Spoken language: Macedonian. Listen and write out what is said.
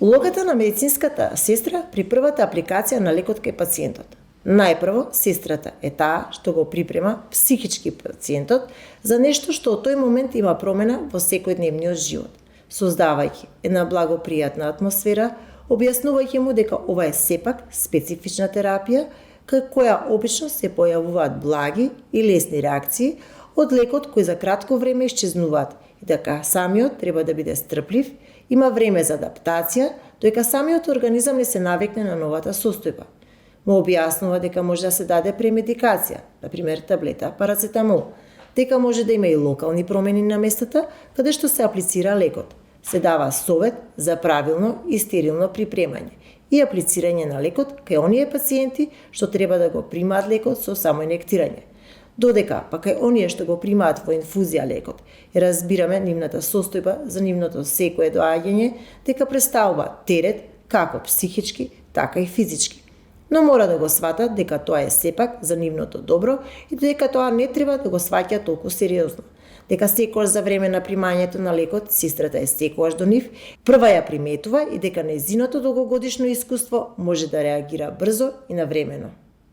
Улогата на медицинската сестра при првата апликација на лекот кај пациентот. Најпрво, сестрата е таа што го припрема психички пациентот за нешто што од тој момент има промена во секојдневниот живот, создавајќи една благопријатна атмосфера, објаснувајќи му дека ова е сепак специфична терапија, кај која обично се појавуваат благи и лесни реакции од лекот кои за кратко време исчезнуваат и дека самиот треба да биде стрплив, има време за адаптација, доека самиот организам не се навикне на новата состојба. Му објаснува дека може да се даде премедикација, например таблета парацетамол, дека може да има и локални промени на местата каде што се аплицира лекот. Се дава совет за правилно и стерилно припремање и аплицирање на лекот кај оние пациенти што треба да го примаат лекот со само инектирање. Додека па кај оние што го примаат во инфузија лекот и разбираме нивната состојба за нивното секое доаѓање, дека представува терет како психички, така и физички. Но мора да го сватат дека тоа е сепак за нивното добро и дека тоа не треба да го сваќа толку сериозно. Дека секогаш за време на примањето на лекот сестрата е секогаш до нив, прва ја приметува и дека нејзиното долгогодишно искуство може да реагира брзо и навремено.